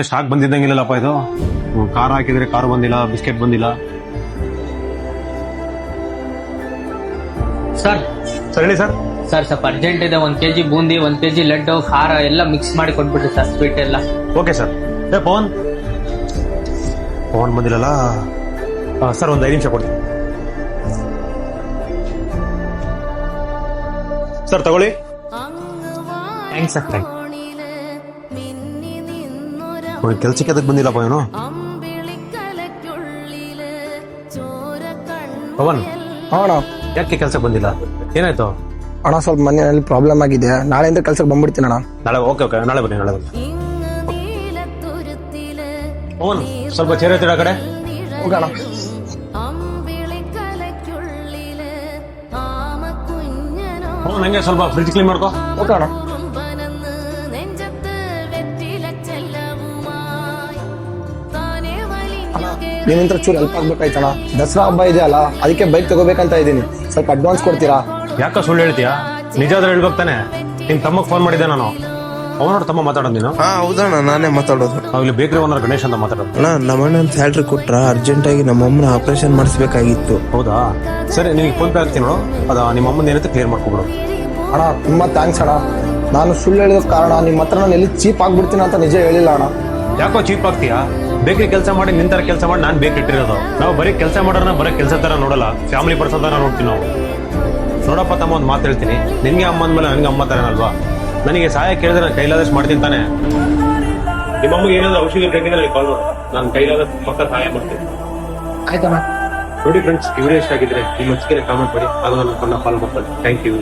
Stock ಬಂದಿದ್ದಂಗಿಲ್ಲಪ್ಪ ಇದು. ಖಾರ ಹಾಕಿದ್ರೆ ಕಾರು ಬಂದಿಲ್ಲ, ಬಿಸ್ಕೆಟ್ ಬಂದಿಲ್ಲ. ಸರ್ ಸರ್ ಹೇಳಿ ಸರ್. ಸರ್ ಸ್ವಲ್ಪ ಅರ್ಜೆಂಟ್ ಇದೆ. 1 kg ಬೂಂದಿ, 1 kg ಲಡ್ಡು, ಖಾರ ಎಲ್ಲ ಮಿಕ್ಸ್ ಮಾಡಿ ಕೊಟ್ಬಿಟ್ಟು ಸರ್, ಸ್ವೀಟ್ ಎಲ್ಲ. Okay sir. ಪವನ್ ಬಂದಿಲ್ಲಲ್ಲ ಸರ್, ಒಂದು 5 ನಿಮಿಷ ಕೊಡ್ತೀನಿ ಸರ್, ತಗೊಳ್ಳಿ. Thanks sir. ಕೆಲ್ಸಕ್ಕೆ ಅದಕ್ಕೆ ಬಂದಿಲ್ಲಪ್ಪ ಇವನು. ಪವನ್ ಅಣ್ಣ ಯಾಕೆ ಕೆಲ್ಸಕ್ಕೆ ಬಂದಿಲ್ಲ? ಏನಾಯ್ತು ಅಣ್ಣ, ಸ್ವಲ್ಪ ಮನೆಯಲ್ಲಿ ಪ್ರಾಬ್ಲಮ್ ಆಗಿದೆ. ನಾಳೆಯಿಂದ ಕೆಲ್ಸಕ್ಕೆ ಬಂದ್ಬಿಡ್ತೀನಿ ಅಣ್ಣ. ನಾಳೆ? ಓಕೆ ನಾಳೆ ಬನ್ನಿ. ಪವನ್ ಸ್ವಲ್ಪ ಚೇರ್ ಎತ್ತಿಡ ಕಡೆ ಹೋಗೋಣ. ಪವನ್ ನಂಗೆ ಸ್ವಲ್ಪ ಫ್ರಿಡ್ಜ್ ಕ್ಲೀನ್ ಮಾಡ್ಕೋ. ಓಕೆ ಅಣ್ಣ. ನಿಮ್ಮಿಂದ ಚೂರು ಹೆಲ್ಪ್ ಆಗ್ಬೇಕಾಯ್ತಣ್ಣ. ದಸರಾ ಹಬ್ಬ ಇದೆ ಅಲ್ಲ, ಅದಕ್ಕೆ ಬೈಕ್ ತಗೋಬೇಕಂತ ಇದ್ದೀನಿ. ಸ್ವಲ್ಪ ಅಡ್ವಾನ್ಸ್ ಕೊಡ್ತೀರಾ? ಯಾಕ ಸುಳ್ಳು ಹೇಳ್ತೀಯಾ? ನಿಜ ಆದ್ರೆ ಹೇಳ್ಬೇಕು ತಾನೆ. ನಿಮ್ ತಮ್ಮಗ್ ಫೋನ್ ಮಾಡಿದ್ದೆ ನಾನು. ಅವನೋಡ ತಮ್ಮ ಮಾತಾಡೋದು ನೀನು? ಹಾ ಹೌದಣ್ಣ, ನಾನೇ ಮಾತಾಡೋದು. ಇಲ್ಲಿ ಬೇಕ್ರಿ ಓನರ್ ಗಣೇಶ್ ಅಂತ ಮಾತಾಡೋದು. ಅಣ್ಣ, ನಮ್ಮಣ್ಣನ ಸ್ಯಾಲ್ರಿ ಕೊಟ್ರ ಅರ್ಜೆಂಟ್ ಆಗಿ ನಮ್ಮ ಅಮ್ಮನ ಆಪರೇಷನ್ ಮಾಡಿಸ್ಬೇಕಾಗಿತ್ತು. ಹೌದಾ? ಸರಿ, ನಿಮಗೆ ಫೋನ್ ಪೇ ಆಗ್ತೀನಿ ನೋಡು. ನಿಮ್ಮ ಅಮ್ಮನ ಏನಂತ ಕ್ಲಿಯರ್ ಮಾಡ್ಕೊಬಿಡು. ಅಣ್ಣ ತುಂಬಾ ಥ್ಯಾಂಕ್ಸ್ ಅಣ್ಣ. ನಾನು ಸುಳ್ಳು ಹೇಳಿದ ಕಾರಣ ನಿಮ್ಮ ಹತ್ರ ನಾನು ಎಲ್ಲಿ ಚೀಪ್ ಆಗ್ಬಿಡ್ತೀನಿ ಅಂತ ನಿಜ ಹೇಳಿಲ್ಲ ಅಣ್ಣ. ಯಾಕೋ ಚೀಪ್ ಆಗ್ತೀಯಾ? ಬೇಕ್ರಿ ಕೆಲಸ ಮಾಡಿ ನಿಂತರ ಕೆಲಸ ಮಾಡಿ ನಾನು ಬೇಕ್ ಇಟ್ಟಿರೋದು. ನಾವು ಬರೀ ಕೆಲಸ ಮಾಡೋಣ, ಬರೀ ಕೆಲಸ ತರ ನೋಡಲ್ಲ, ಫ್ಯಾಮಿಲಿ ಪರ್ಸನ್ ತರ ನೋಡ್ತೀವಿ ನಾವು. ನೋಡಪ್ಪ ತಮ್ಮ, ಒಂದು ಮಾತು ಹೇಳ್ತೀನಿ. ನಿನ್ಗೆ ಅಮ್ಮ ಅಂದ್ಮೇಲೆ ನನಗೆ ಅಮ್ಮ ತರನಲ್ವಾ? ನನಗೆ ಸಹಾಯ ಕೇಳಿದ್ರೆ ನಾನು ಕೈಲಾದಷ್ಟು ಮಾಡ್ತೀನಿ ತಾನೆ. ನಿಮ್ಮ ಅಮ್ಮಗೆ ಏನಾದ್ರು ಔಷಧಿ ಬೇಕಿದ್ರೆ ಕಾಲ್ ಮಾಡು, ನಾನು ಕೈಲಾದಷ್ಟು ಪಕ್ಕ ಸಹಾಯ ಮಾಡ್ತೀನಿ. ಆಯ್ತಣ್ಣ. ನೋಡಿ ಫ್ರೆಂಡ್ಸ್, ಇವರೇ ಇಷ್ಟ ಆಗಿದ್ರೆ ನಿಮ್ಮ ಮಚ್ಚಿಗೆ ಕಾಮೆಂಟ್ ಮಾಡಿ, ಅದು ನನ್ನ ಫಾಲೋ ಮಾಡ್ತಾರೆ. Thank you.